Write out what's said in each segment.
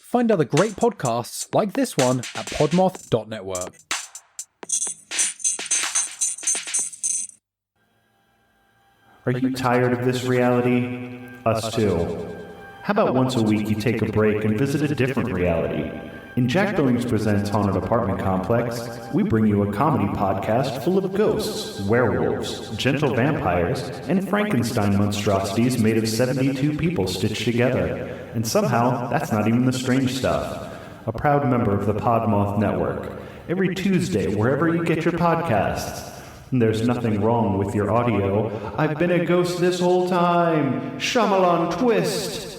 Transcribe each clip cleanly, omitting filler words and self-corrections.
Find other great podcasts like this one at podmoth.network. Are you tired of this reality? Us too. How about once a week you take a break and visit a different reality? In Jack Billings Presents Haunted Apartment Complex, we bring you a comedy podcast full of ghosts, werewolves, gentle vampires, and Frankenstein monstrosities made of 72 people stitched together. And somehow, that's not even the strange stuff. A proud member of the Podmoth Network. Every Tuesday, wherever you get your podcasts. There's nothing wrong with your audio. I've been a ghost this whole time. Shyamalan twist.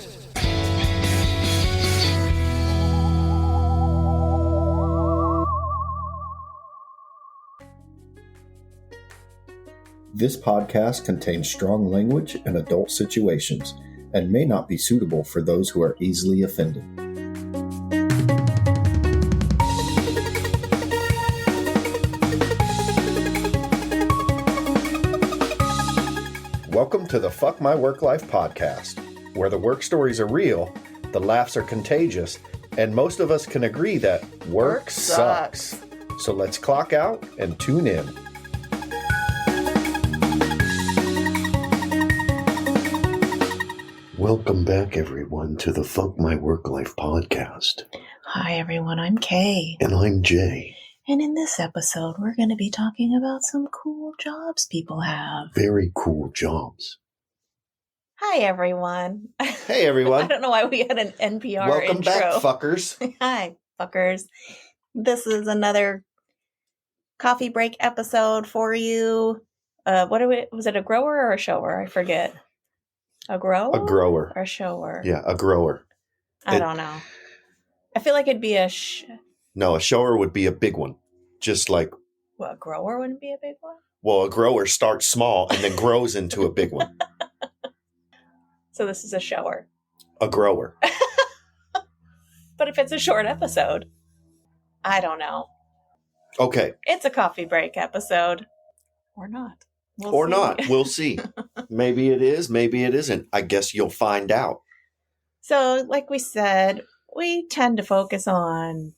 This podcast contains strong language and adult situations and may not be suitable for those who are easily offended. Welcome to the Fuck My Work Life podcast, where the work stories are real, the laughs are contagious, and most of us can agree that work sucks. So let's clock out and tune in. Welcome back, everyone, to the Fuck My Work Life podcast. Hi, everyone. I'm Kay. And I'm Jay. And in this episode, we're going to be talking about some cool jobs people have. Very cool jobs. Hi, everyone. Hey, everyone. I don't know why we had an NPR Welcome intro. back, fuckers. Hi, fuckers. This is another coffee break episode for you. Was it a grower or a shower? I forget. A grower? A grower. Or a shower? Yeah, a grower. I don't know. I feel like it'd be No, a shower would be a big one. Just like... What, a grower wouldn't be a big one? Well, a grower starts small and then grows into a big one. So this is a shower. A grower. But if it's a short episode, I don't know. Okay. It's a coffee break episode. Or not. We'll see. Maybe it is, maybe it isn't. I guess you'll find out. So, like we said, we tend to focus on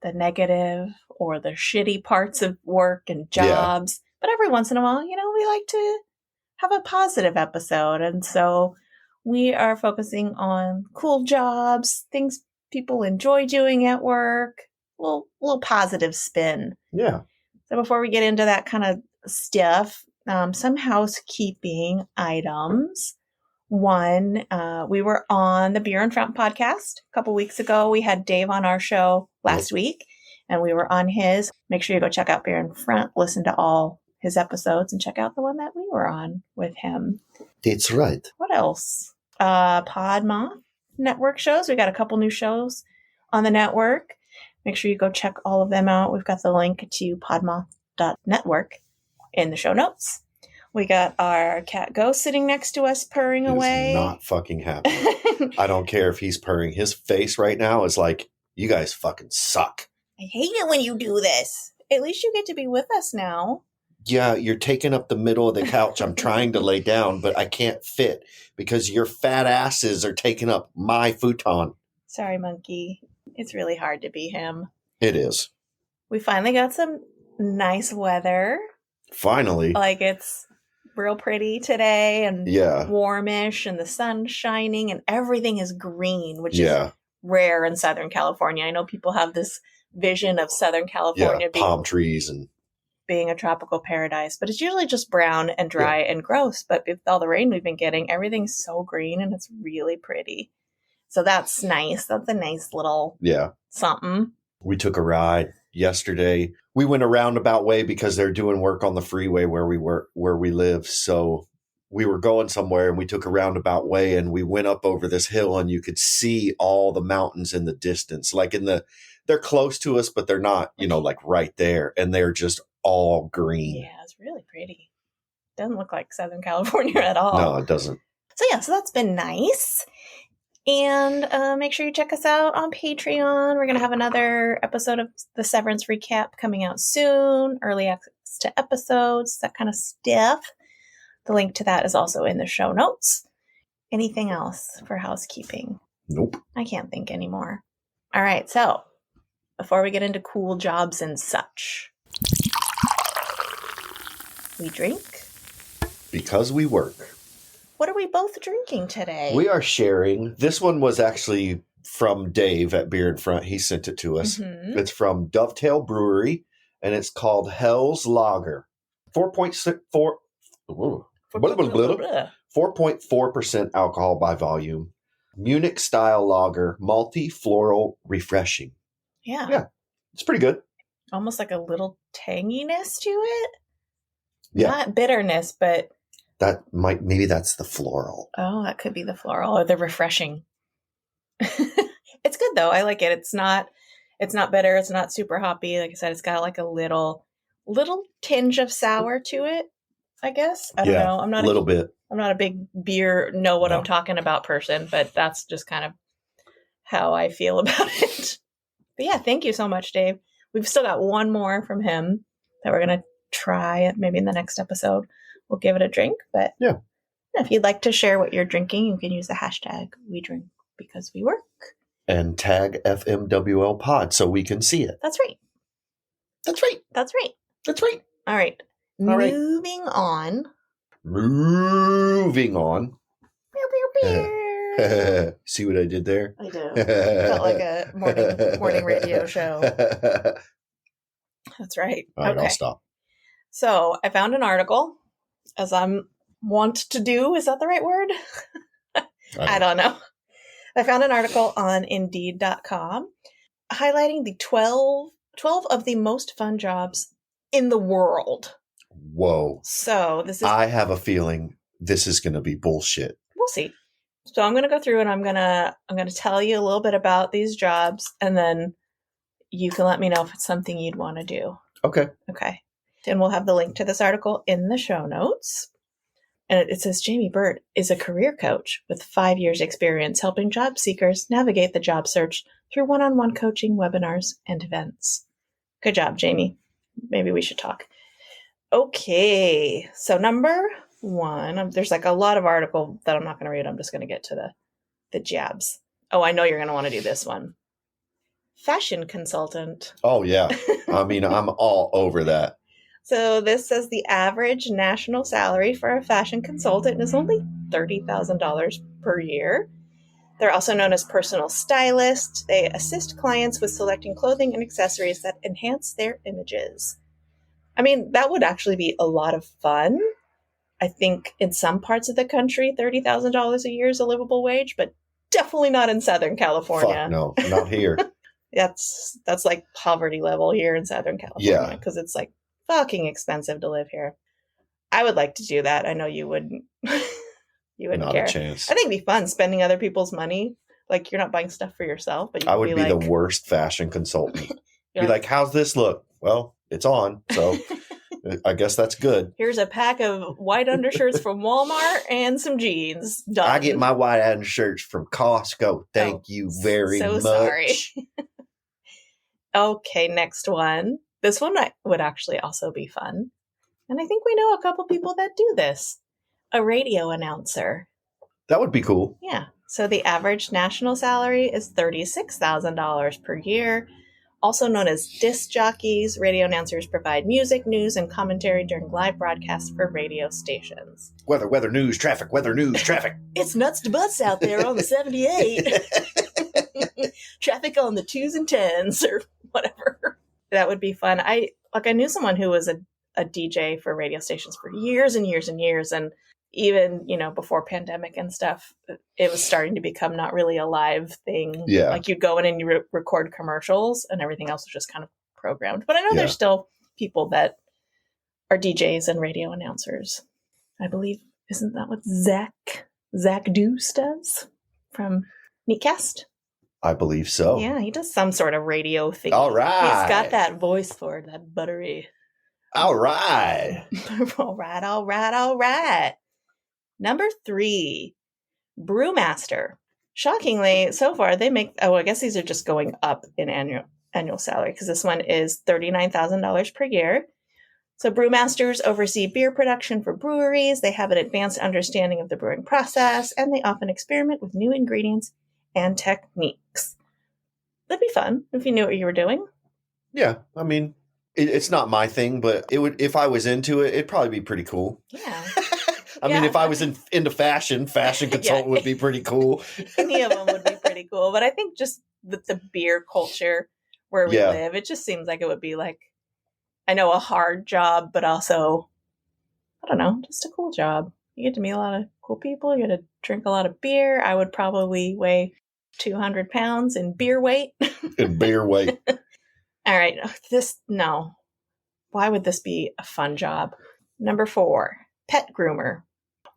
the negative or the shitty parts of work and jobs. Yeah. But every once in a while, we like to have a positive episode. And so we are focusing on cool jobs, things people enjoy doing at work, a little positive spin. Yeah. So before we get into that kind of stuff, some housekeeping items. One, we were on the Beer and Fountain podcast a couple weeks ago. We had Dave on our show last week, and we were on his. Make sure you go check out Beer and Front, listen to all his episodes, and check out the one that we were on with him. That's right. What else? Podmoth network shows. We got a couple new shows on the network. Make sure you go check all of them out. We've got the link to podmoth.network in the show notes. We got our cat Ghost sitting next to us purring away. Not fucking happy. I don't care if he's purring. His face right now is like, you guys fucking suck. I hate it when you do this. At least you get to be with us now. Yeah, you're taking up the middle of the couch. I'm trying to lay down, but I can't fit because your fat asses are taking up my futon. Sorry, monkey. It's really hard to be him. It is. We finally got some nice weather. Finally. Like it's real pretty today and warmish and the sun's shining and everything is green, which is rare in Southern California. I know people have this vision of Southern California being palm trees and being a tropical paradise, but it's usually just brown and dry and gross. But with all the rain we've been getting, everything's so green and it's really pretty. So that's nice. That's a nice little something. We took a ride yesterday. We went a roundabout way because they're doing work on the freeway where we live. So we were going somewhere and we took a roundabout way and we went up over this hill and you could see all the mountains in the distance. Like they're close to us, but they're not, like right there. And they're just all green. Yeah, it's really pretty. Doesn't look like Southern California at all. No, it doesn't. So that's been nice. And make sure you check us out on Patreon. We're going to have another episode of the Severance Recap coming out soon. Early access to episodes, that kind of stuff. The link to that is also in the show notes. Anything else for housekeeping? Nope. I can't think anymore. All right, so before we get into cool jobs and such, we drink. Because we work. What are we both drinking today? We are sharing. This one was actually from Dave at Beer in Front. He sent it to us. Mm-hmm. It's from Dovetail Brewery, and it's called Hell's Lager. 4.4% alcohol by volume. Munich style lager, malty, floral, refreshing. Yeah. It's pretty good. Almost like a little tanginess to it. Yeah. Not bitterness, but Maybe that's the floral. oh, that could be the floral or the refreshing. It's good though. I like it. It's not bitter. It's not super hoppy. Like I said, it's got like a little tinge of sour to it, I guess. I don't know. I'm not a little bit. I'm not a big beer, know what I'm talking about person, but that's just kind of how I feel about it. But yeah, thank you so much, Dave. We've still got one more from him that we're going to try maybe in the next episode. We'll give it a drink. But yeah, if you'd like to share what you're drinking, you can use the hashtag #WeDrinkBecauseWeWork. And tag FMWL pod so we can see it. That's right. That's right. That's right. That's right. All right. All right. Moving on. Moving on. See what I did there? I do. Felt like a morning radio show. That's right. All right, I'll stop. So I found an article, as I'm wont to do. Is that the right word? I don't know. I found an article on Indeed.com highlighting the 12 of the most fun jobs in the world. Whoa. So this is... I have a feeling this is going to be bullshit. We'll see. So I'm going to go through and I'm going to tell you a little bit about these jobs, and then you can let me know if it's something you'd want to do. Okay. Okay. And we'll have the link to this article in the show notes. And it says Jamie Bird is a career coach with 5 years experience helping job seekers navigate the job search through one-on-one coaching, webinars, and events. Good job, Jamie. Maybe we should talk. Okay. So number one, there's like a lot of article that I'm not going to read. I'm just going to get to the jobs. Oh, I know you're going to want to do this one. Fashion consultant. Oh, yeah. I mean, I'm all over that. So this says the average national salary for a fashion consultant is only $30,000 per year. They're also known as personal stylists. They assist clients with selecting clothing and accessories that enhance their images. I mean, that would actually be a lot of fun. I think in some parts of the country, $30,000 a year is a livable wage, but definitely not in Southern California. Fuck no, not here. That's like poverty level here in Southern California, because it's like fucking expensive to live here. I would like to do that. I know you wouldn't. You wouldn't not care. A chance. I think it'd be fun spending other people's money. Like, you're not buying stuff for yourself, but you I would be like, the worst fashion consultant. Be like, how's this look? Well, it's on, so I guess that's good. Here's a pack of white undershirts from Walmart and some jeans. Done. I get my white undershirts from Costco. Thank you very much. Sorry. Okay, next one. This one would actually also be fun. And I think we know a couple people that do this. A radio announcer. That would be cool. Yeah. So the average national salary is $36,000 per year. Also known as disc jockeys, radio announcers provide music, news, and commentary during live broadcasts for radio stations. Weather, news, traffic, weather, news, traffic. It's nuts to butts out there on the 78. Traffic on the 2s and 10s or whatever. That would be fun. I knew someone who was a DJ for radio stations for years and years and years. And even, before pandemic and stuff, it was starting to become not really a live thing. Yeah. Like, you'd go in and you record commercials and everything else was just kind of programmed. But I know there's still people that are DJs and radio announcers. I believe, isn't that what Zach Deuce does from Neatcast? I believe so. Yeah, he does some sort of radio thing. All right. He's got that voice for it, that buttery. All right. All right. Number 3, brewmaster. Shockingly, so far they make, I guess these are just going up in annual salary, because this one is $39,000 per year. So brewmasters oversee beer production for breweries. They have an advanced understanding of the brewing process, and they often experiment with new ingredients and techniques. That'd be fun if you knew what you were doing. Yeah, I mean, it's not my thing, but it would. If I was into it, it'd probably be pretty cool. Yeah. I mean, if I was into fashion consultant would be pretty cool. Any of them would be pretty cool. But I think just with the beer culture where we live, it just seems like it would be like, I know, a hard job, but also, I don't know, just a cool job. You get to meet a lot of cool people. You get to drink a lot of beer. I would probably weigh 200 pounds in beer weight. In beer weight. All right. No. Why would this be a fun job? Number 4, pet groomer.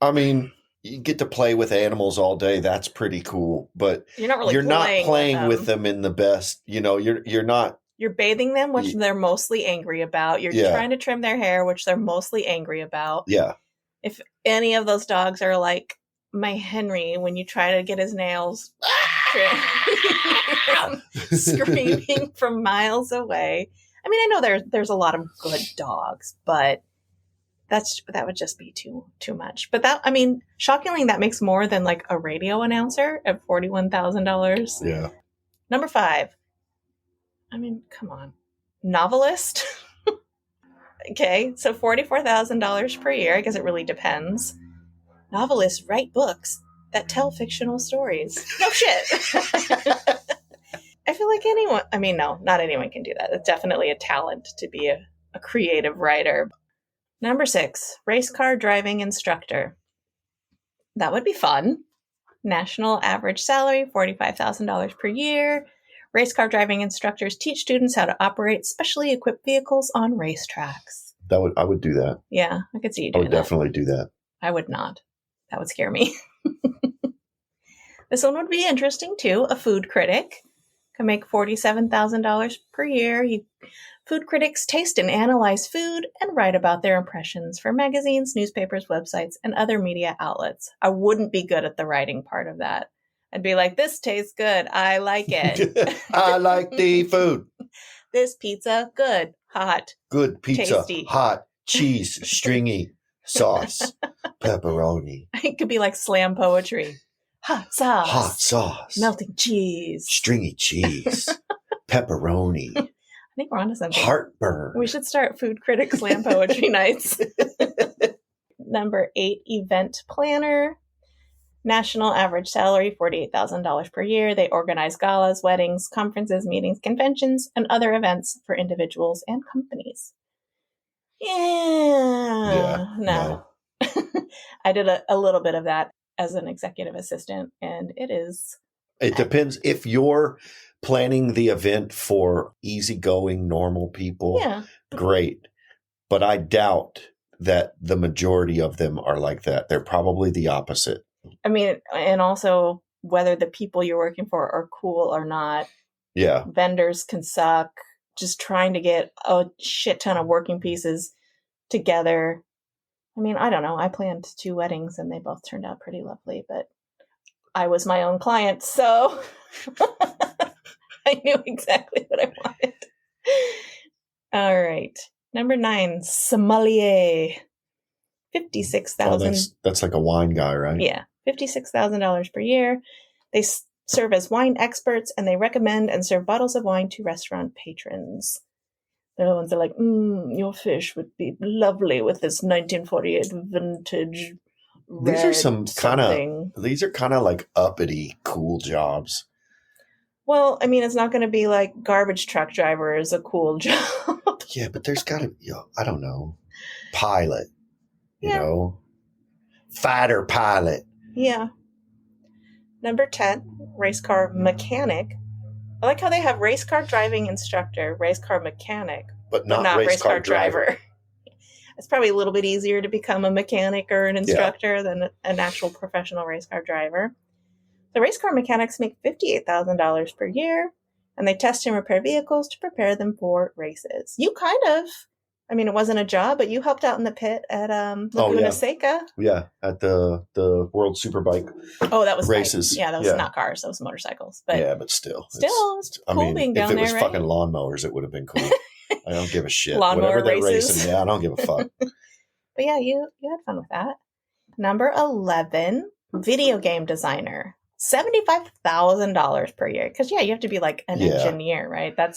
I mean, you get to play with animals all day. That's pretty cool. But you're not playing with them in the best. You're not. You're bathing them, which they're mostly angry about. You're trying to trim their hair, which they're mostly angry about. Yeah. If any of those dogs are like my Henry, when you try to get his nails trimmed, screaming from miles away. I mean, I know there's a lot of good dogs, but that would just be too much. But that, I mean, shockingly, that makes more than like a radio announcer at $41,000. Yeah. Number 5. I mean, come on, novelist. Okay, so $44,000 per year. I guess it really depends. Novelists write books that tell fictional stories. No shit. I feel like anyone. I mean, no, not anyone can do that. It's definitely a talent to be a creative writer. Number 6, race car driving instructor. That would be fun. National average salary, $45,000 per year. Race car driving instructors teach students how to operate specially equipped vehicles on racetracks. I would do that. Yeah, I could see you doing that. I would definitely do that. I would not. That would scare me. This one would be interesting too. A food critic can make $47,000 per year. Food critics taste and analyze food and write about their impressions for magazines, newspapers, websites, and other media outlets. I wouldn't be good at the writing part of that. I'd be like, this tastes good. I like it. I like the food. This pizza, good, hot. Good pizza, tasty. Hot, cheese, stringy, sauce, pepperoni. It could be like slam poetry. Hot sauce. Melting cheese. Stringy cheese. Pepperoni. I think we're onto something. Heartburn. We should start food critic slam poetry nights. Number 8, event planner. National average salary, $48,000 per year. They organize galas, weddings, conferences, meetings, conventions, and other events for individuals and companies. No. I did a little bit of that as an executive assistant, and it depends. If you're planning the event for easygoing, normal people, great. But I doubt that the majority of them are like that. They're probably the opposite. I mean, and also whether the people you're working for are cool or not. Yeah. Vendors can suck. Just trying to get a shit ton of working pieces together. I mean, I don't know. I planned 2 weddings and they both turned out pretty lovely, but I was my own client, so I knew exactly what I wanted. All right. Number 9, sommelier. $56,000. That's like a wine guy, right? Yeah. $56,000 per year. They serve as wine experts and they recommend and serve bottles of wine to restaurant patrons. They're the ones that are like, your fish would be lovely with this 1948 vintage. These are kind of like uppity, cool jobs. Well, I mean, it's not going to be like garbage truck driver is a cool job. Yeah, but there's got to be, I don't know, pilot, you know, fighter pilot. Yeah. Number 10, race car mechanic. I like how they have race car driving instructor, race car mechanic, but not race car driver. It's probably a little bit easier to become a mechanic or an instructor than an actual professional race car driver. The race car mechanics make $58,000 per year, and they test and repair vehicles to prepare them for races. You it wasn't a job, but you helped out in the pit at Laguna Seca. Yeah, at the World Superbike. Oh, that was races. Right. Yeah, that was not cars; that was motorcycles. But yeah, but still, it's cool being down there. If it was fucking lawnmowers, it would have been cool. I don't give a shit. Lawnmower Whatever they're races. racing, I don't give a fuck. But yeah, you had fun with that. Number 11, video game designer. $75,000 per year. Because, yeah, you have to be like an engineer, right? That'd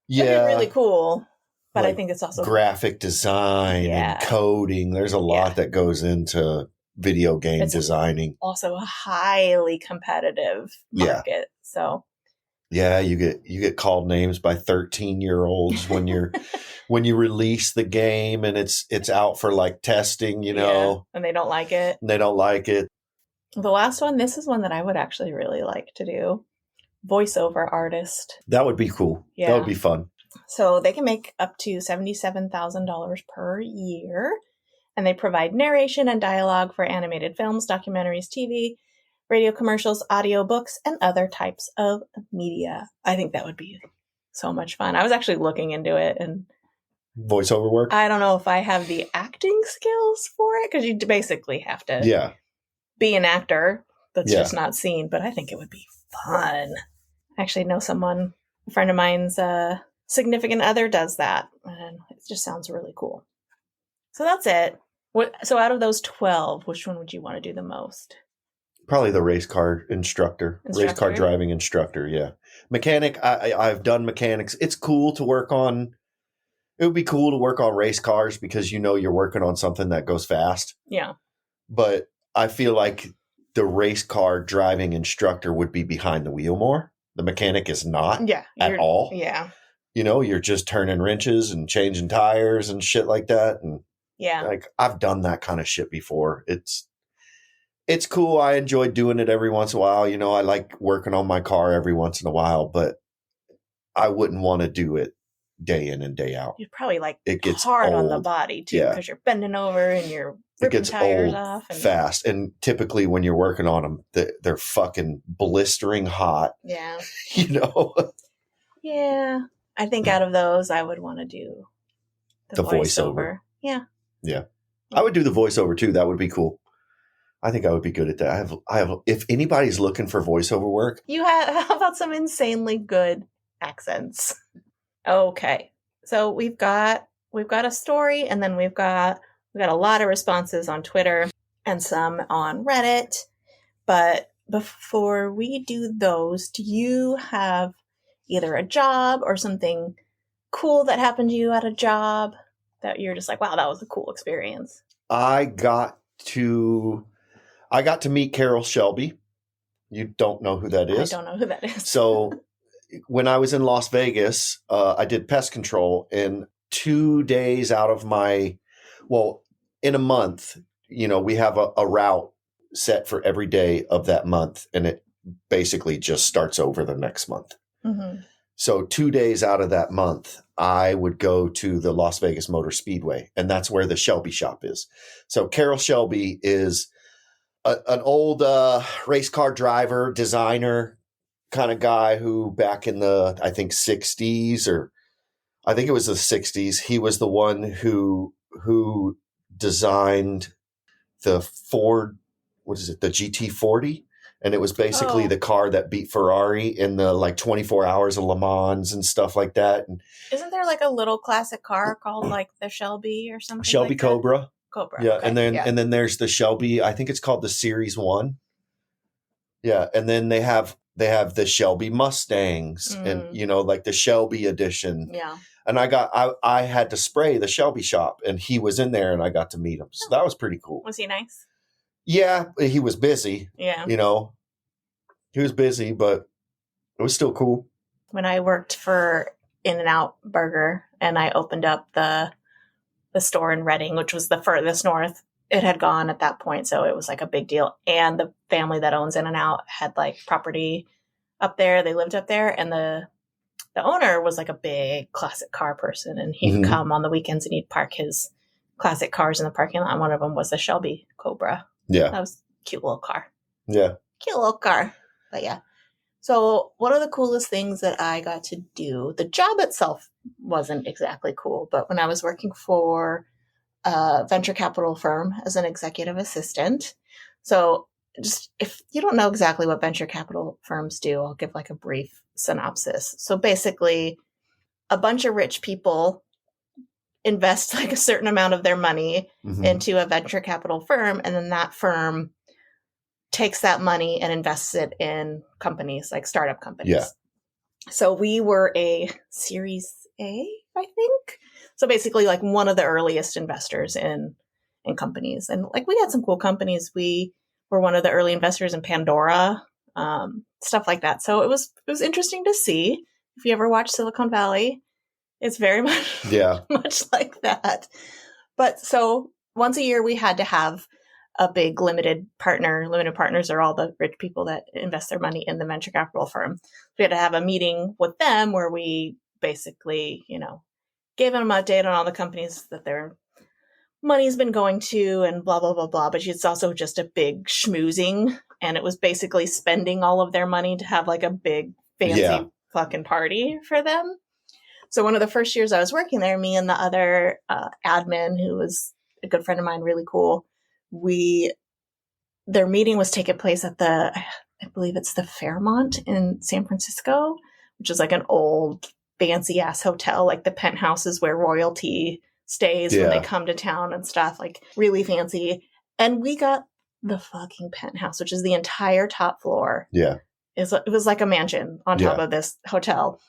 be really cool. But I think it's also graphic design and coding. There's a lot that goes into video game designing. Also a highly competitive market. So yeah, you get called names by 13-year-olds when when you release the game and it's out for like testing, and they don't like it. The last one, this is one that I would actually really like to do. Voiceover artist. That would be cool. Yeah. That would be fun. So they can make up to $77,000 per year, and they provide narration and dialogue for animated films, documentaries, TV, radio commercials, audiobooks, and other types of media. I think that would be so much fun. I was actually looking into it, and voiceover work. I don't know if I have the acting skills for it, because you basically have to be an actor that's just not seen, but I think it would be fun. I actually know someone, a friend of mine's significant other does that, and it just sounds really cool. So that's it. So out of those 12, which one would you want to do the most? Probably the race car instructor? Race car driving instructor. Yeah. Mechanic. I've done mechanics. It's cool to work on. It would be cool to work on race cars because you're working on something that goes fast. Yeah. But I feel like the race car driving instructor would be behind the wheel more. The mechanic is not at all. Yeah. You're just turning wrenches and changing tires and shit like that. And like I've done that kind of shit before. It's cool. I enjoy doing it every once in a while. I like working on my car every once in a while, but I wouldn't want to do it day in and day out. You'd probably it gets hard on the body too, because you're bending over and you're ripping tires off fast. And typically when you're working on them, they're fucking blistering hot. Yeah. Yeah. I think out of those, I would want to do the voiceover. Yeah. Yeah. I would do the voiceover too. That would be cool. I think I would be good at that. I have. If anybody's looking for voiceover work, how about some insanely good accents? Okay. So we've got a story, and then we've got a lot of responses on Twitter and some on Reddit. But before we do those, do you have either a job or something cool that happened to you at a job that you're just like, wow, that was a cool experience? I got to meet Carol Shelby. You don't know who that is? I don't know who that is. So when I was in Las Vegas, I did pest control, and 2 days out of in a month, we have a route set for every day of that month, and it basically just starts over the next month. Mm-hmm. So 2 days out of that month, I would go to the Las Vegas Motor Speedway, and that's where the Shelby shop is. So Carol Shelby is an old race car driver, designer kind of guy who back in the, I think, 60s, or I think it was the 60s, he was the one who designed the Ford, the GT40? And it was basically the car that beat Ferrari in the 24 hours of Le Mans and stuff like that. And isn't there a little classic car called the Shelby or something? Shelby like Cobra. That? Cobra. Yeah. Okay. And then there's the Shelby, I think it's called the Series 1. Yeah. And then they have the Shelby Mustangs and, the Shelby edition. Yeah. And I had to spray the Shelby shop, and he was in there, and I got to meet him. So that was pretty cool. Was he nice? Yeah, he was busy. Yeah. He was busy, but it was still cool. When I worked for In-N-Out Burger and I opened up the store in Reading, which was the furthest north, it had gone at that point. So it was a big deal. And the family that owns In-N-Out had property up there. They lived up there, and the owner was a big classic car person, and he'd come on the weekends and he'd park his classic cars in the parking lot. And one of them was the Shelby Cobra. Yeah. That was a cute little car. Yeah. Cute little car. But yeah. So one of the coolest things that I got to do, the job itself wasn't exactly cool, but when I was working for a venture capital firm as an executive assistant. So just if you don't know exactly what venture capital firms do, I'll give a brief synopsis. So basically a bunch of rich people invest a certain amount of their money into a venture capital firm, and then that firm takes that money and invests it in companies, like startup companies. Yeah. So we were a Series A, I think. So basically like one of the earliest investors in companies. And like we had some cool companies. We were one of the early investors in Pandora, stuff like that. So it was interesting to see. If you ever watch Silicon Valley, it's very much, much like that. But so once a year we had to have a big limited partner. Limited partners are all the rich people that invest their money in the venture capital firm. We had to have a meeting with them where we basically, gave them an update on all the companies that their money's been going to and blah, blah, blah, blah. But it's also just a big schmoozing. And it was basically spending all of their money to have like a big fancy fucking party for them. So one of the first years I was working there, me and the other admin, who was a good friend of mine, really cool, their meeting was taking place at I believe it's the Fairmont in San Francisco, which is like an old fancy ass hotel, like the penthouses where royalty stays when they come to town and stuff, like really fancy. And we got the fucking penthouse, which is the entire top floor. Yeah. It was like a mansion on top of this hotel.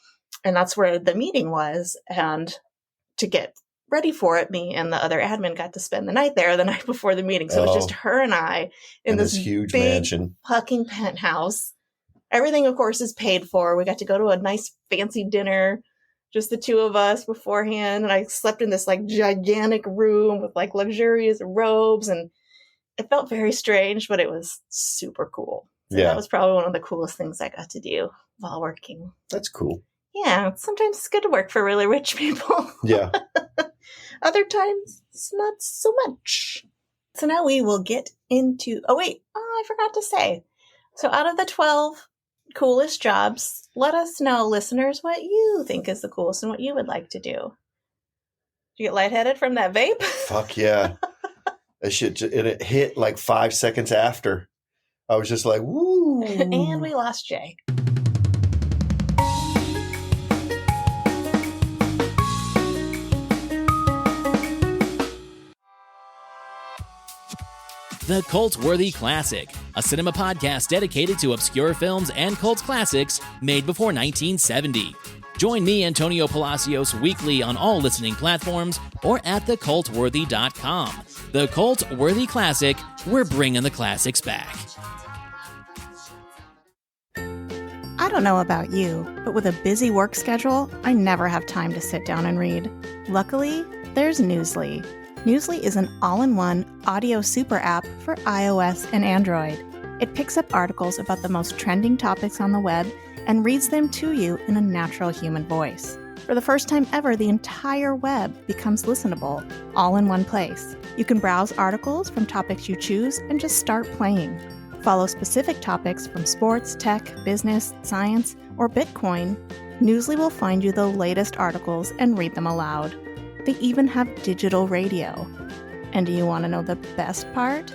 And that's where the meeting was. And to get ready for it, me and the other admin got to spend the night there the night before the meeting. So it was just her and I in this huge big mansion, fucking penthouse. Everything, of course, is paid for. We got to go to a nice fancy dinner, just the two of us beforehand. And I slept in this like gigantic room with like luxurious robes. And it felt very strange, but it was super cool. So that was probably one of the coolest things I got to do while working. That's cool. Yeah, sometimes it's good to work for really rich people. Yeah. Other times, it's not so much. So now we will get into... I forgot to say. So out of the 12 coolest jobs, let us know, listeners, what you think is the coolest and what you would like to do. Did you get lightheaded from that vape? Fuck yeah. And it hit like 5 seconds after. I was just like, woo. And we lost Jay. The Cult-Worthy Classic, a cinema podcast dedicated to obscure films and cult classics made before 1970. Join me, Antonio Palacios, weekly on all listening platforms or at thecultworthy.com. The Cult-Worthy Classic, we're bringing the classics back. I don't know about you, but with a busy work schedule, I never have time to sit down and read. Luckily, there's Newsly. Newsly is an all-in-one audio super app for iOS and Android. It picks up articles about the most trending topics on the web and reads them to you in a natural human voice. For the first time ever, the entire web becomes listenable, all in one place. You can browse articles from topics you choose and just start playing. Follow specific topics from sports, tech, business, science, or Bitcoin. Newsly will find you the latest articles and read them aloud. They even have digital radio. And do you want to know the best part?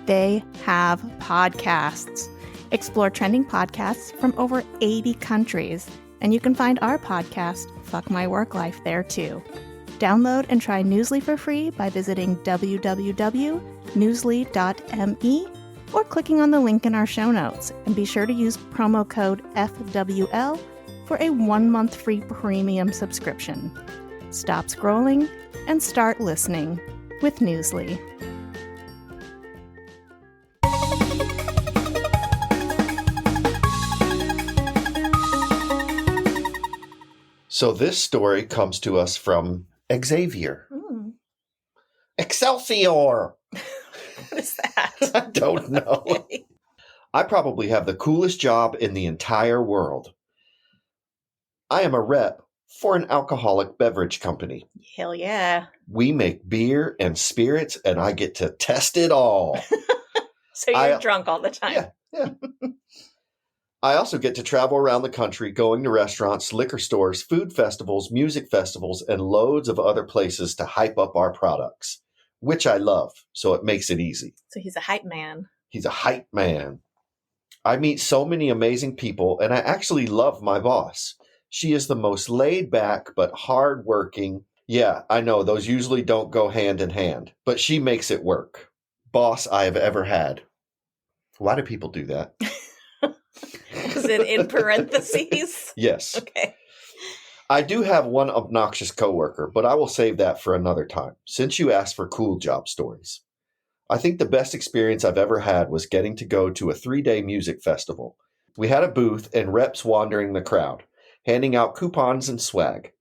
They have podcasts. Explore trending podcasts from over 80 countries. And you can find our podcast, Fuck My Work Life, there too. Download and try Newsly for free by visiting www.newsly.me or clicking on the link in our show notes. And be sure to use promo code FWL for a 1-month free premium subscription. Stop scrolling and start listening with Newsly. So this story comes to us from Xavier. Excelsior! What is that? I don't know. Okay. I probably have the coolest job in the entire world. I am a rep for an alcoholic beverage company. Hell yeah. We make beer and spirits, and I get to test it all. So you're drunk all the time. Yeah. I also get to travel around the country, going to restaurants, liquor stores, food festivals, music festivals, and loads of other places to hype up our products, which I love, so it makes it easy. So he's a hype man. He's a hype man. I meet so many amazing people, and I actually love my boss. She is the most laid back but hard-working. Yeah, I know, those usually don't go hand in hand, but she makes it work. Boss I have ever had. Why do people do that? Is it in parentheses? Yes. Okay. I do have one obnoxious coworker, but I will save that for another time, since you asked for cool job stories. I think the best experience I've ever had was getting to go to a 3-day music festival. We had a booth and reps wandering the crowd, handing out coupons and swag.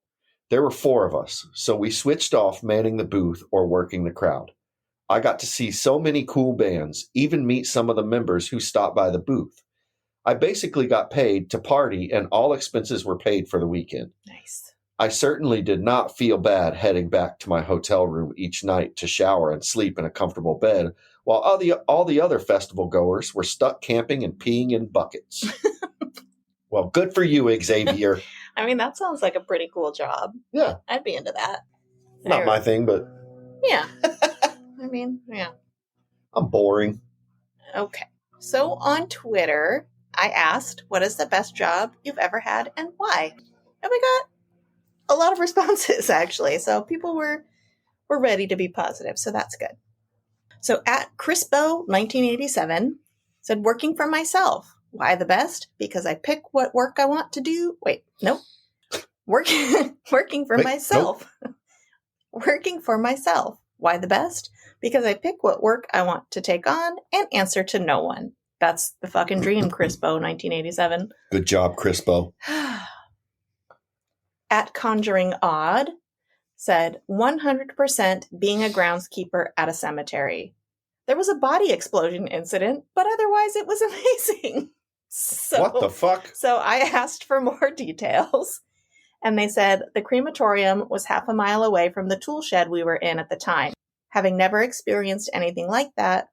There were 4 of us, so we switched off manning the booth or working the crowd. I got to see so many cool bands, even meet some of the members who stopped by the booth. I basically got paid to party and all expenses were paid for the weekend. Nice. I certainly did not feel bad heading back to my hotel room each night to shower and sleep in a comfortable bed, while all the other festival goers were stuck camping and peeing in buckets. Well, good for you, Xavier. I mean, that sounds like a pretty cool job. Yeah. I'd be into that. Not my thing, but Yeah. I mean, yeah. I'm boring. Okay. So on Twitter, I asked, what is the best job you've ever had and why? And we got a lot of responses, actually. So people were ready to be positive. So that's good. So at Crispo1987 said, working for myself. Why the best? Because I pick what work I want to do. Wait, nope. Working for myself. Nope. Working for myself. Why the best? Because I pick what work I want to take on and answer to no one. That's the fucking dream, Crispo1987. Good job, Crispo. At Conjuring Odd said 100% being a groundskeeper at a cemetery. There was a body explosion incident, but otherwise it was amazing. So, What the fuck? So I asked for more details, and they said the crematorium was half a mile away from the tool shed we were in at the time. Having never experienced anything like that,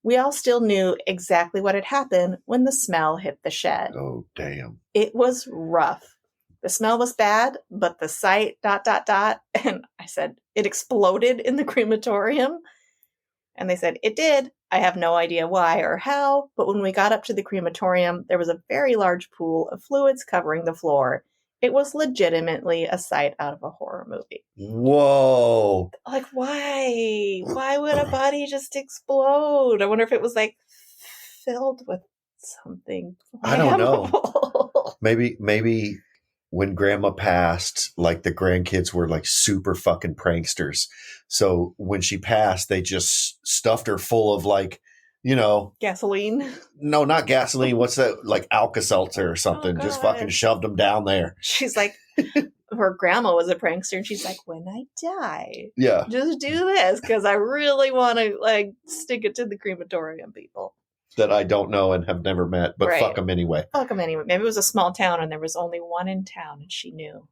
we all still knew exactly what had happened when the smell hit the shed. Oh, damn. It was rough. The smell was bad, but the sight, ... And I said, it exploded in the crematorium. And they said, it did. I have no idea why or how, but when we got up to the crematorium, there was a very large pool of fluids covering the floor. It was legitimately a sight out of a horror movie. Whoa. Like, why? Why would a body just explode? I wonder if it was like filled with something. I don't know. Maybe when grandma passed, like the grandkids were like super fucking pranksters. So when she passed, they just stuffed her full of like, you know. Gasoline? No, not gasoline. What's that? Like Alka-Seltzer or something. Oh, just God. fucking shoved them down there. She's like, her grandma was a prankster, and she's like, when I die, Yeah. just do this, because I really want to like stick it to the crematorium people. That I don't know and have never met, but Right. fuck them anyway. Fuck them anyway. Maybe it was a small town and there was only one in town and she knew.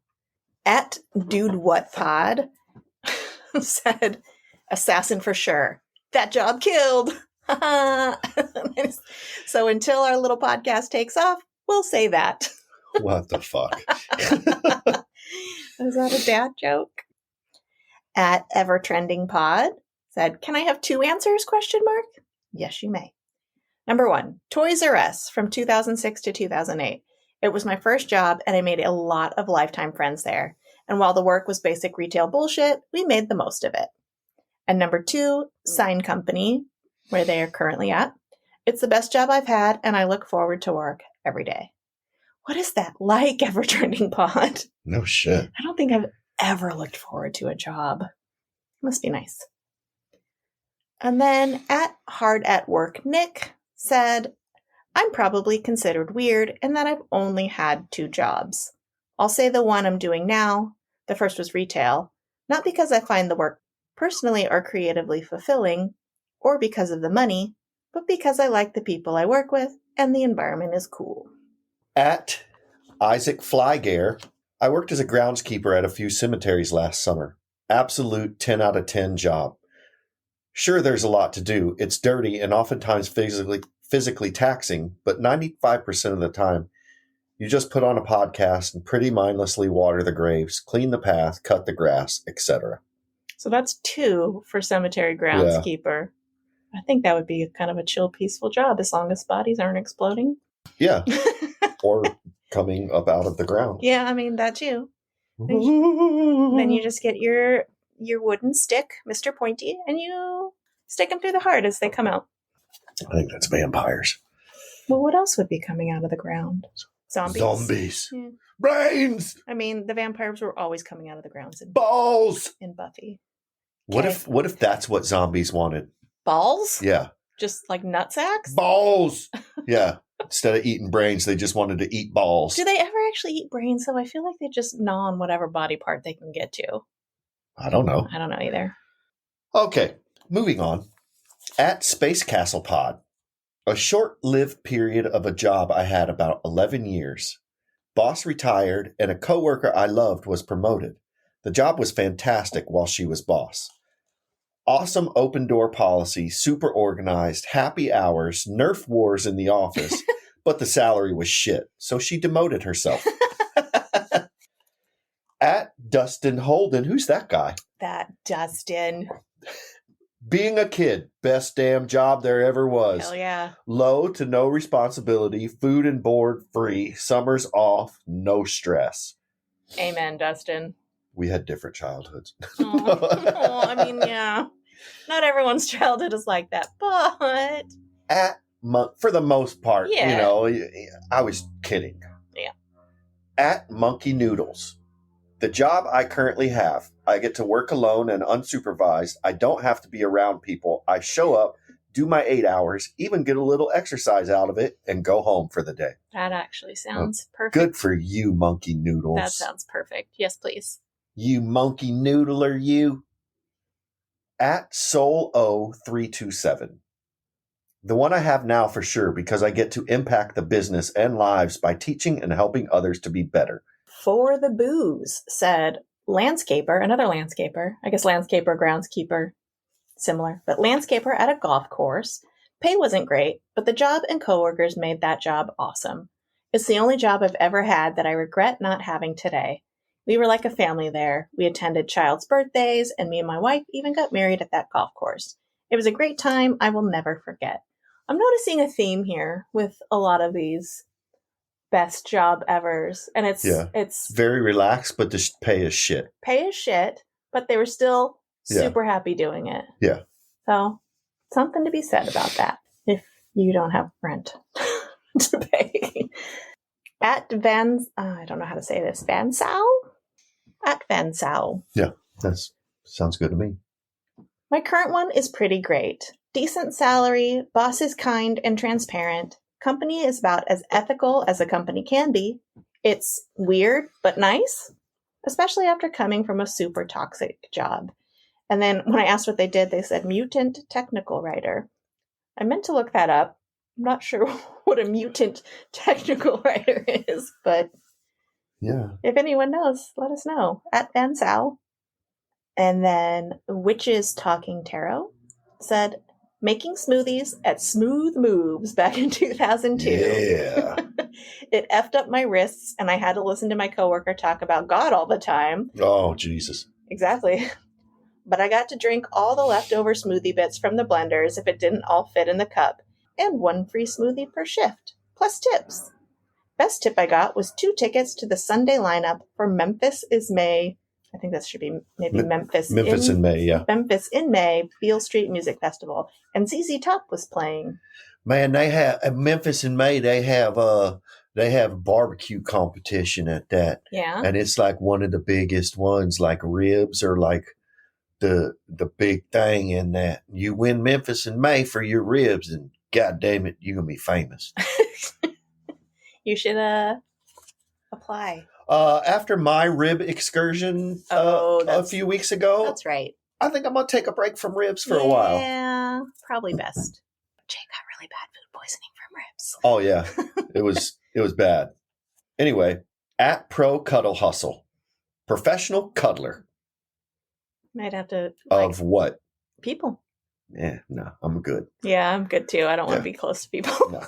At Dude What Pod said, assassin for sure. That job killed. So until our little podcast takes off, we'll say that. What the fuck? Is that a dad joke? At Ever Trending Pod said, can I have 2 answers? ? Yes, you may. Number 1, Toys R Us from 2006 to 2008. It was my first job and I made a lot of lifetime friends there. And while the work was basic retail bullshit, we made the most of it. And number 2, Sign Company, where they are currently at. It's the best job I've had and I look forward to work every day. What is that like, Ever Trending Pod? No shit. I don't think I've ever looked forward to a job. Must be nice. And then at Hard at Work Nick said, I'm probably considered weird in that I've only had 2 jobs. I'll say the one I'm doing now, the first was retail, not because I find the work personally or creatively fulfilling, or because of the money, but because I like the people I work with and the environment is cool. At Isaac Flygare, I worked as a groundskeeper at a few cemeteries last summer. Absolute 10 out of 10 job. Sure, there's a lot to do. It's dirty and oftentimes physically taxing, but 95% of the time, you just put on a podcast and pretty mindlessly water the graves, clean the path, cut the grass, etc. So that's 2 for cemetery groundskeeper. I think that would be kind of a chill, peaceful job as long as bodies aren't exploding. Yeah. Or coming up out of the ground. Yeah, I mean, that too. Then you just get your wooden stick, Mr. Pointy, and you stick them through the heart as they come out. I think that's vampires. Well, what else would be coming out of the ground? Zombies. Zombies. Yeah. Brains. I mean, the vampires were always coming out of the ground Balls. in Buffy. What Okay. if that's what zombies wanted? Balls? Yeah. Just like nutsacks? Balls. Yeah. Instead of eating brains, they just wanted to eat balls. Do they ever actually eat brains, though? I feel like they just gnaw on whatever body part they can get to. I don't know. I don't know either. Okay, moving on. At Space Castle Pod, a short-lived period of a job I had about 11 years. Boss retired, and a coworker I loved was promoted. The job was fantastic while she was boss. Awesome open door policy, super organized, happy hours, Nerf wars in the office, but the salary was shit, so she demoted herself. At Dustin Holden, who's that guy? That Dustin. Being a kid, best damn job there ever was. Hell yeah. Low to no responsibility, food and board free, summers off, no stress. Amen, Dustin. We had different childhoods. Oh, I mean, yeah. Not everyone's childhood is like that, but For the most part, Yeah. you know, I was kidding. Yeah. At Monkey Noodles. The job I currently have, I get to work alone and unsupervised. I don't have to be around people. I show up, do my 8 hours, even get a little exercise out of it, and go home for the day. that actually sounds perfect. Good for you, Monkey Noodles. That sounds perfect. Yes, please. You monkey noodler, you. At Soul0327. The one I have now for sure, because I get to impact the business and lives by teaching and helping others to be better. For the booze, said landscaper, another landscaper, I guess landscaper, groundskeeper, similar, but landscaper at a golf course. Pay wasn't great, but the job and coworkers made that job awesome. It's the only job I've ever had that I regret not having today. We were like a family there. We attended child's birthdays, and me and my wife even got married at that golf course. It was a great time I will never forget. I'm noticing a theme here with a lot of these best job evers, and it's Very relaxed, but the pay is shit. Pay as shit, but they were still Yeah. super happy doing it. Yeah. So something to be said about that if you don't have rent to pay. At I don't know how to say this, Van Sau? At Van Sau. Yeah, that sounds good to me. My current one is pretty great. Decent salary, boss is kind and transparent. Company is about as ethical as a company can be. It's weird, but nice, especially after coming from a super toxic job. And then when I asked what they did, they said mutant technical writer. I meant to look that up. I'm not sure what a mutant technical writer is, but Yeah. if anyone knows, let us know. At Van Sau. And then Witches Talking Tarot said, making smoothies at Smooth Moves back in 2002. Yeah. It effed up my wrists, and I had to listen to my coworker talk about God all the time. Oh, Jesus. Exactly. But I got to drink all the leftover smoothie bits from the blenders if it didn't all fit in the cup, and 1 free smoothie per shift, plus tips. Best tip I got was 2 tickets to the Sunday lineup for Memphis is May. I think that should be maybe Memphis. Memphis in May, yeah. Memphis in May, Beale Street Music Festival. And ZZ Top was playing. Man, they have at Memphis in May. They have barbecue competition at that, Yeah. and it's like one of the biggest ones. Like ribs are like the big thing in that. You win Memphis in May for your ribs, and God damn it, you're gonna be famous. You should apply. After my rib excursion a few weeks ago, That's right. I think I'm gonna take a break from ribs for a while. Yeah, probably best. Jay got really bad food poisoning from ribs. Oh yeah, it was bad. Anyway, at Pro Cuddle Hustle, professional cuddler Might have to of what? people. Yeah, no, I'm good. Yeah, I'm good too. I don't want to be close to people. No.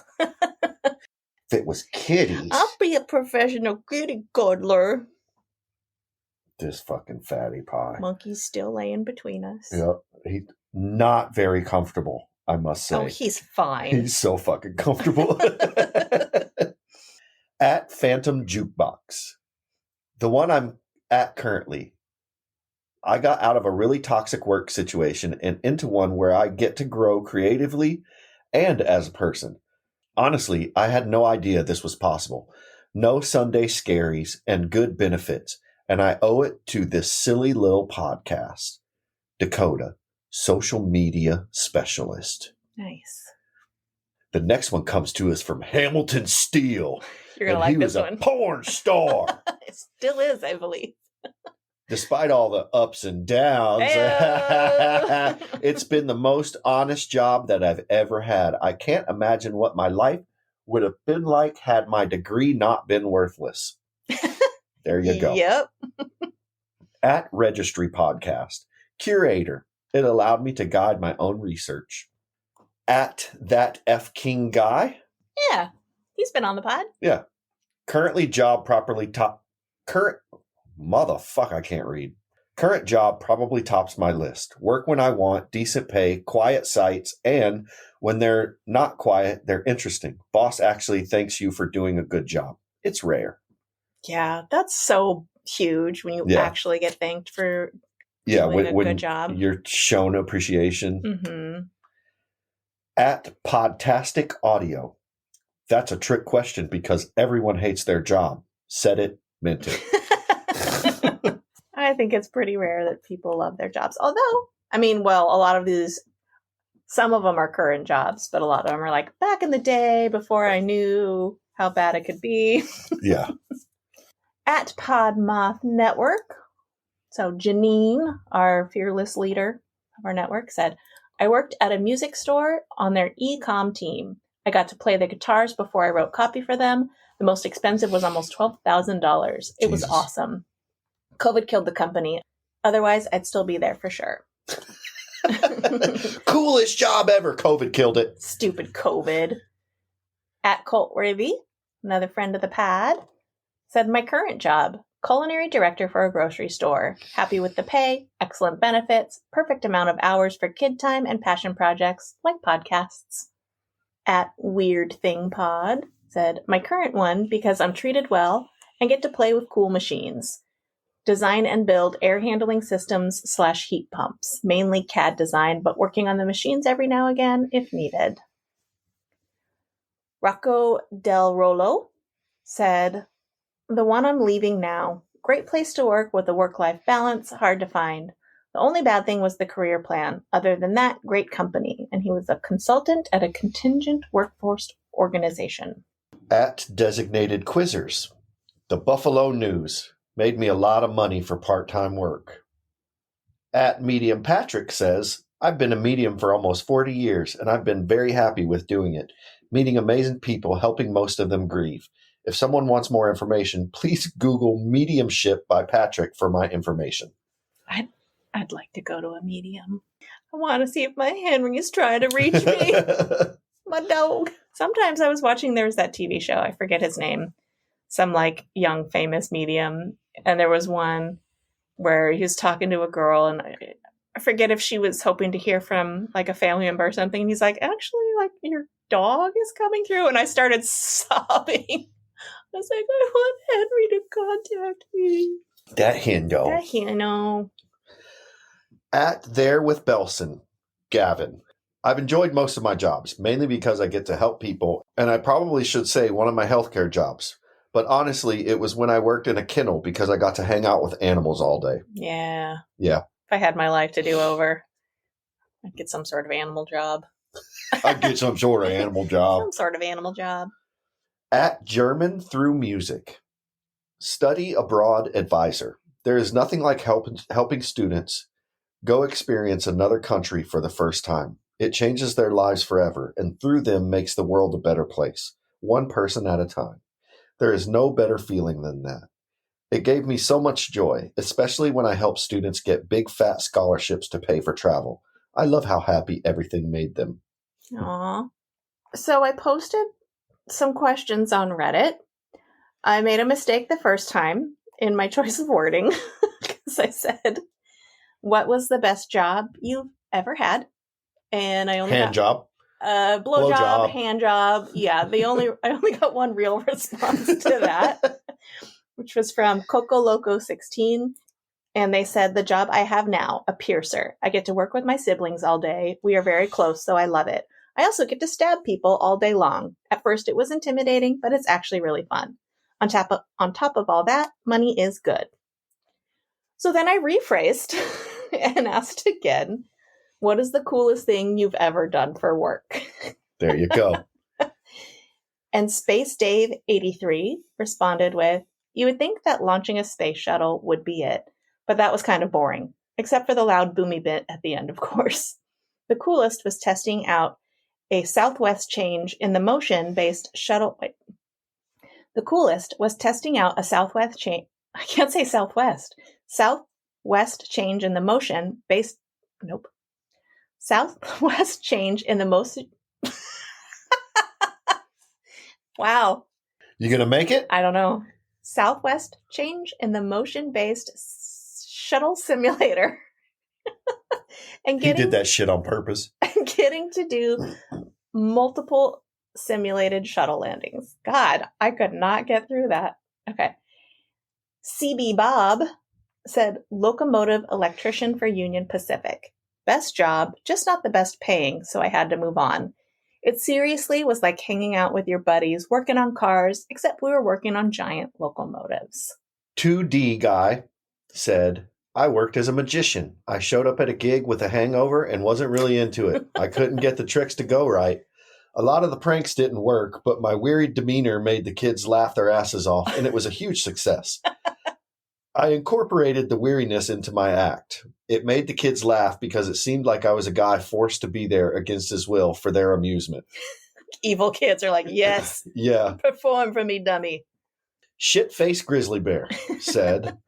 If it was kitties, I'll be a professional kitty cuddler. this fucking fatty pie. Monkey's still laying between us. Yep, he's not very comfortable, I must say. Oh, he's fine. He's so fucking comfortable. At Phantom Jukebox, the one I'm at currently, I got out of a really toxic work situation and into one where I get to grow creatively and as a person. Honestly, I had no idea this was possible. No Sunday scaries and good benefits, and I owe it to this silly little podcast. Dakota, social media specialist. Nice. The next one comes to us from Hamilton Steele. You're going to like this one. He was a porn star. It still is, I believe. Despite all the ups and downs, it's been the most honest job that I've ever had. I can't imagine what my life would have been like had my degree not been worthless. There you go. Yep. At Registry Podcast, curator. It allowed me to guide my own research. At That F King Guy. Yeah. He's been on the pod. Yeah. Currently job properly top. Motherfuck, I can't read. Current job probably tops my list. Work when I want, decent pay, quiet sites, and when they're not quiet, they're interesting. Boss actually thanks you for doing a good job. It's rare. Yeah, that's so huge when you actually get thanked for doing a good job. You're shown appreciation. Mm-hmm. At Podtastic Audio. That's a trick question because everyone hates their job. Said it, meant it. I think it's pretty rare that people love their jobs. Although, I mean, well, a lot of these, some of them are current jobs, but a lot of them are like back in the day before I knew how bad it could be. Yeah. At Podmoth Network. So Janine, our fearless leader of our network, said, I worked at a music store on their e-com team. I got to play the guitars before I wrote copy for them. The most expensive was almost $12,000. It was awesome. COVID killed the company. Otherwise, I'd still be there for sure. Coolest job ever. COVID killed it. Stupid COVID. At Colt Ravy, another friend of the pad, said my current job, culinary director for a grocery store. Happy with the pay, excellent benefits, perfect amount of hours for kid time and passion projects like podcasts. At Weird Thing Pod said my current one because I'm treated well and get to play with cool machines. Design and build air handling systems / heat pumps, mainly CAD design, but working on the machines every now and again if needed. Rocco Del Rolo said, the one I'm leaving now. Great place to work with a work-life balance, hard to find. The only bad thing was the career plan. Other than that, great company. And he was a consultant at a contingent workforce organization. At Designated Quizzers, the Buffalo News. Made me a lot of money for part-time work. At Medium Patrick says, I've been a medium for almost 40 years, and I've been very happy with doing it. Meeting amazing people, helping most of them grieve. If someone wants more information, please Google Mediumship by Patrick for my information. I'd like to go to a medium. I want to see if my Henry's trying to reach me. My dog. Sometimes I was watching, there was that TV show, I forget his name. Some like young famous medium. And there was one where he was talking to a girl and I forget if she was hoping to hear from like a family member or something. And he's like, actually, like your dog is coming through. And I started sobbing. I was like, I want Henry to contact me. That Hendo. That Hendo. At There with Belson, Gavin. I've enjoyed most of my jobs, mainly because I get to help people. And I probably should say one of my healthcare jobs. But honestly, it was when I worked in a kennel because I got to hang out with animals all day. Yeah. Yeah. If I had my life to do over, I'd get some sort of animal job. I'd get some sort of animal job. Some sort of animal job. At German Through Music. Study abroad advisor. There is nothing like helping students go experience another country for the first time. It changes their lives forever and through them makes the world a better place, one person at a time. There is no better feeling than that. It gave me so much joy, especially when I help students get big fat scholarships to pay for travel. I love how happy everything made them. Aww. So I posted some questions on Reddit. I made a mistake the first time in my choice of wording because I said, what was the best job you've ever had? And I only Hand job. Blow job, hand job. Yeah, I only got one real response to that, which was from Coco Loco 16. And they said, the job I have now, a piercer. I get to work with my siblings all day. We are very close, so I love it. I also get to stab people all day long. At first it was intimidating, but it's actually really fun. On top of all that, money is good. So then I rephrased and asked again, what is the coolest thing you've ever done for work? There you go. And Space Dave 83 responded with, you would think that launching a space shuttle would be it, but that was kind of boring, except for the loud boomy bit at the end, of course. The coolest was testing out a southwest change in the motion-based shuttle. Wait. The coolest was testing out a southwest change. I can't say southwest. Southwest change in the motion based. Nope. Southwest change in the motion. Wow. You going to make it? I don't know. Southwest change in the motion-based shuttle simulator. And He did that shit on purpose. Getting to do multiple simulated shuttle landings. God, I could not get through that. Okay. CB Bob said, locomotive electrician for Union Pacific. Best job, just not the best paying, so I had to move on. It seriously was like hanging out with your buddies, working on cars, except we were working on giant locomotives. 2D guy said, I worked as a magician. I showed up at a gig with a hangover and wasn't really into it. I couldn't get the tricks to go right. A lot of the pranks didn't work, but my wearied demeanor made the kids laugh their asses off, and it was a huge success. I incorporated the weariness into my act. It made the kids laugh because it seemed like I was a guy forced to be there against his will for their amusement. Evil kids are like, yes, yeah. Perform for me, dummy. Shit-faced grizzly bear said,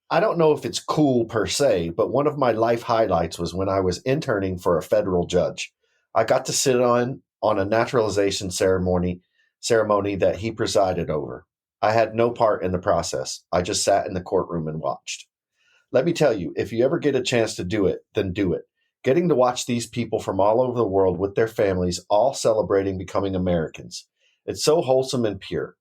I don't know if it's cool per se, but one of my life highlights was when I was interning for a federal judge. I got to sit on a naturalization ceremony that he presided over. I had no part in the process. I just sat in the courtroom and watched. Let me tell you, if you ever get a chance to do it, then do it. Getting to watch these people from all over the world with their families all celebrating becoming Americans. It's so wholesome and pure.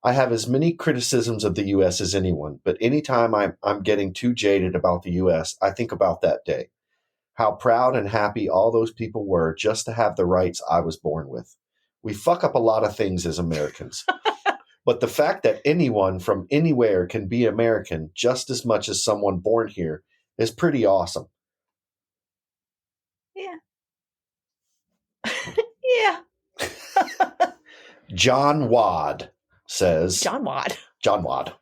I have as many criticisms of the U.S. as anyone, but anytime I'm getting too jaded about the U.S., I think about that day. How proud and happy all those people were just to have the rights I was born with. We fuck up a lot of things as Americans. But the fact that anyone from anywhere can be American just as much as someone born here is pretty awesome. Yeah. Yeah. John Wad says... John Wad.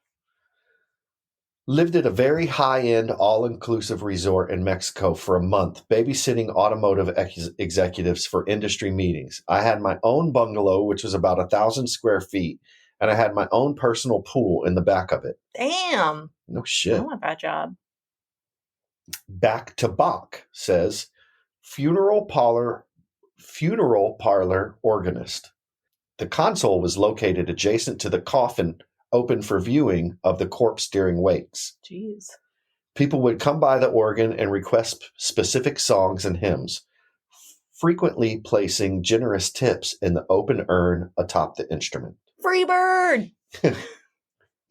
Lived at a very high-end, all-inclusive resort in Mexico for a month, babysitting automotive executives for industry meetings. I had my own bungalow, which was about 1,000 square feet, and I had my own personal pool in the back of it. Damn. No shit. I want that job. Back to Bach says, funeral parlor organist. The console was located adjacent to the coffin open for viewing of the corpse during wakes. Jeez. People would come by the organ and request specific songs and hymns, frequently placing generous tips in the open urn atop the instrument. Free bird!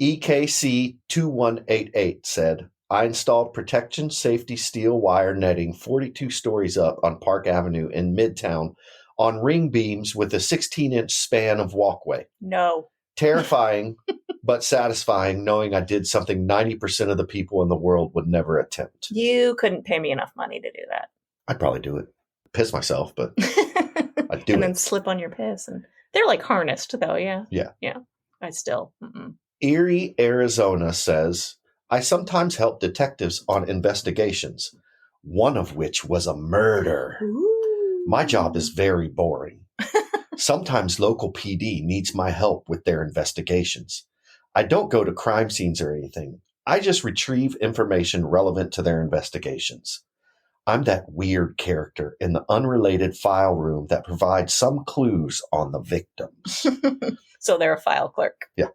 EKC 2188 said, I installed protection safety steel wire netting 42 stories up on Park Avenue in Midtown on ring beams with a 16-inch span of walkway. No. Terrifying, but satisfying knowing I did something 90% of the people in the world would never attempt. You couldn't pay me enough money to do that. I'd probably do it. Piss myself, but I'd do and it. then slip on your piss. And they're like harnessed, though, yeah? Yeah. Yeah. I still. Mm-mm. Erie, Arizona says, I sometimes help detectives on investigations, one of which was a murder. Ooh. My job is very boring. Sometimes local PD needs my help with their investigations. I don't go to crime scenes or anything. I just retrieve information relevant to their investigations. I'm that weird character in the unrelated file room that provides some clues on the victims. So they're a file clerk. Yeah.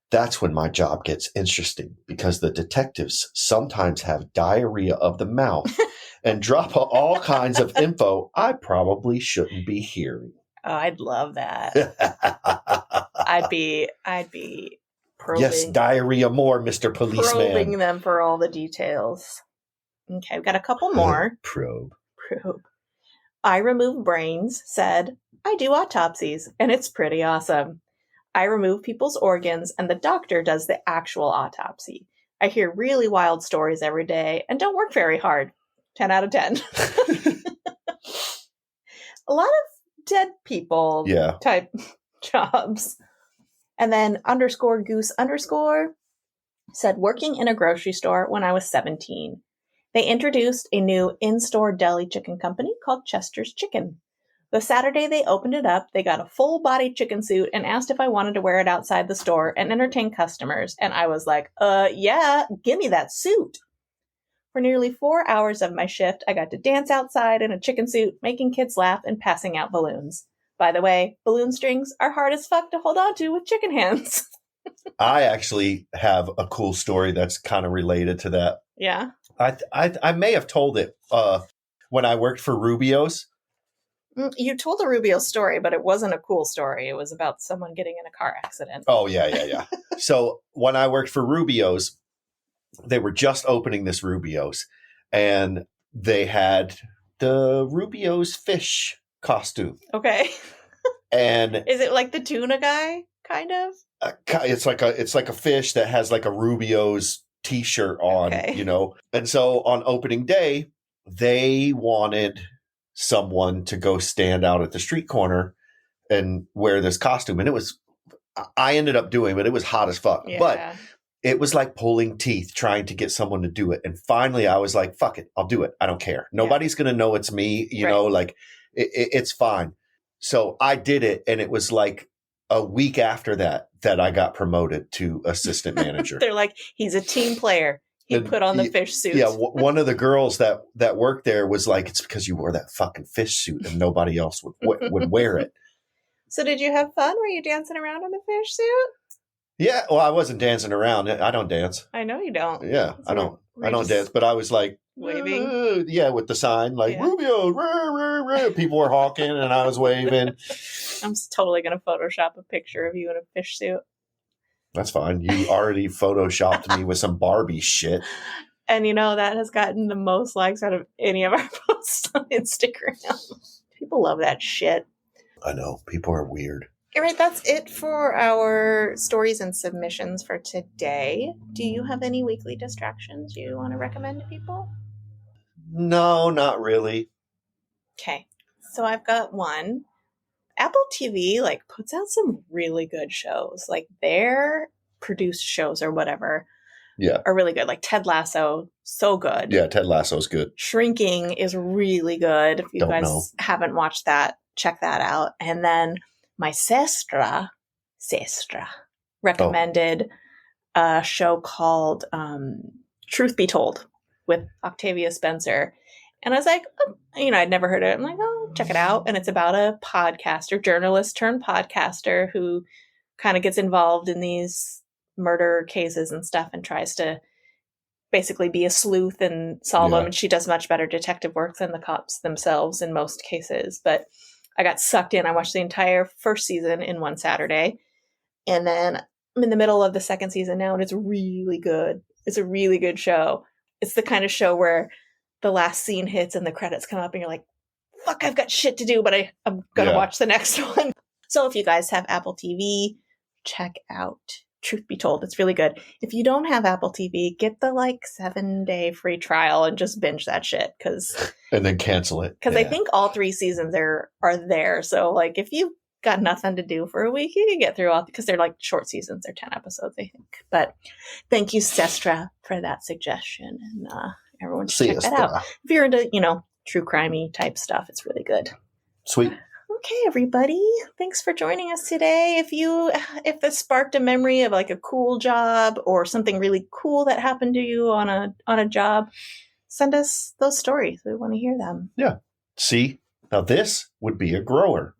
That's when my job gets interesting because the detectives sometimes have diarrhea of the mouth and drop all kinds of info I probably shouldn't be hearing. Oh, I'd love that. I'd be probing. Yes, diarrhea more, Mr. Policeman. Probing them for all the details. Okay, we've got a couple more. Probe. I Remove Brains said, I do autopsies, and it's pretty awesome. I remove people's organs, and the doctor does the actual autopsy. I hear really wild stories every day and don't work very hard. 10 out of 10. A lot of dead people type jobs. And then _goose_ said, working in a grocery store when I was 17. They introduced a new in-store deli chicken company called Chester's Chicken. The Saturday they opened it up, they got a full-body chicken suit and asked if I wanted to wear it outside the store and entertain customers. And I was like, yeah, give me that suit. For nearly 4 hours of my shift, I got to dance outside in a chicken suit, making kids laugh and passing out balloons. By the way, balloon strings are hard as fuck to hold on to with chicken hands. I actually have a cool story that's kind of related to that. Yeah. I may have told it when I worked for Rubio's. You told a Rubio story, but it wasn't a cool story. It was about someone getting in a car accident. Oh, yeah. So when I worked for Rubio's, they were just opening this Rubio's, and they had the Rubio's fish costume. Okay. And is it like the tuna guy, kind of? It's like a fish that has like a Rubio's t-shirt on, you know. And so on opening day, they wanted someone to go stand out at the street corner and wear this costume. And I ended up doing it, but it was hot as fuck. Yeah. But it was like pulling teeth trying to get someone to do it. And finally I was like, fuck it, I'll do it. I don't care. Nobody's going to know it's me, you know, like it's fine. So I did it. And it was like a week after that I got promoted to assistant manager. They're like, he's a team player. He put on the fish suit. Yeah, one of the girls that worked there was like, it's because you wore that fucking fish suit and nobody else would wear it. So did you have fun? Were you dancing around in the fish suit? Yeah, well, I wasn't dancing around. I don't dance. I know you don't. Yeah, I don't dance. But I was like waving. Yeah, with the sign like Rubio. Rah, rah, rah. People were honking and I was waving. I'm totally gonna Photoshop a picture of you in a fish suit. That's fine. You already photoshopped me with some Barbie shit. And you know, that has gotten the most likes out of any of our posts on Instagram. People love that shit. I know. People are weird. All right, that's it for our stories and submissions for today. Do you have any weekly distractions you want to recommend to people? No, not really. Okay, so I've got one. Apple TV puts out some really good shows. Their produced shows or whatever are really good. Like Ted Lasso, so good. Yeah, Ted Lasso's good. Shrinking is really good. If you haven't watched that, check that out. And then my sestra recommended a show called Truth Be Told with Octavia Spencer. And I was like, I'd never heard of it. I'm like, oh, check it out. And it's about a journalist turned podcaster who kind of gets involved in these murder cases and stuff and tries to basically be a sleuth and solve them. And she does much better detective work than the cops themselves in most cases. But I got sucked in. I watched the entire first season in one Saturday. And then I'm in the middle of the second season now, and it's really good. It's a really good show. It's the kind of show where the last scene hits and the credits come up and you're like, fuck, I've got shit to do, but I'm going to watch the next one. So if you guys have Apple TV, check out Truth Be Told. It's really good. If you don't have Apple TV, get the 7-day free trial and just binge that shit. And then cancel it. Because I think all 3 seasons are there. So if you've got nothing to do for a week, you can get through all, because they're short seasons. They're 10 episodes, I think. But thank you, Sestra, for that suggestion. And everyone should check that out. If you're into, true crimey type stuff, it's really good. Sweet. Okay, everybody. Thanks for joining us today. If this sparked a memory of a cool job or something really cool that happened to you on a job, send us those stories. We want to hear them. Yeah. See, now this would be a grower.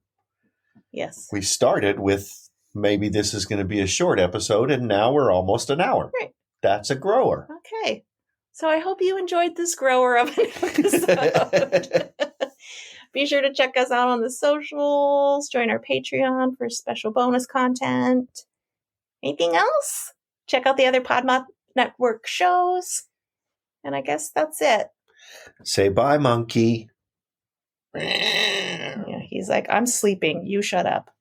Yes. We started with maybe this is going to be a short episode, and now we're almost an hour. Right. That's a grower. Okay. So I hope you enjoyed this grower of an episode. Be sure to check us out on the socials. Join our Patreon for special bonus content. Anything else? Check out the other Podmoth Network shows. And I guess that's it. Say bye, monkey. Yeah, he's like, I'm sleeping. You shut up.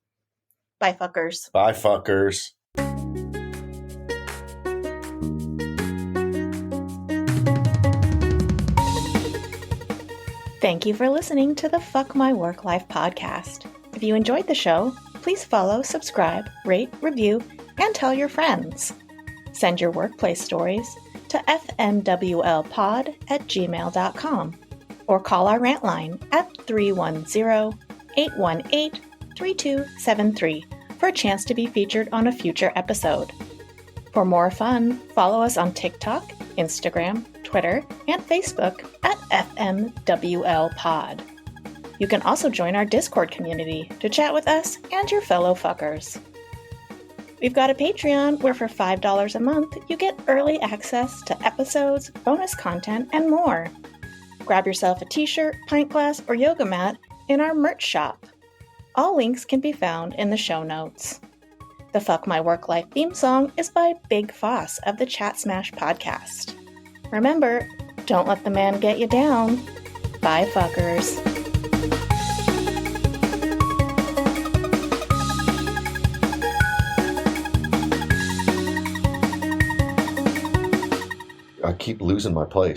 Bye, fuckers. Bye, fuckers. Thank you for listening to the Fuck My Work Life podcast. If you enjoyed the show, please follow, subscribe, rate, review, and tell your friends. Send your workplace stories to fmwlpod@gmail.com or call our rant line at 310-818-3273 for a chance to be featured on a future episode. For more fun, follow us on TikTok, Instagram, Twitter, and Facebook at FMWLPod. You can also join our Discord community to chat with us and your fellow fuckers. We've got a Patreon where for $5 a month, you get early access to episodes, bonus content, and more. Grab yourself a t-shirt, pint glass, or yoga mat in our merch shop. All links can be found in the show notes. The Fuck My Work Life theme song is by Big Foss of the Chat Smash podcast. Remember, don't let the man get you down. Bye, fuckers. I keep losing my place.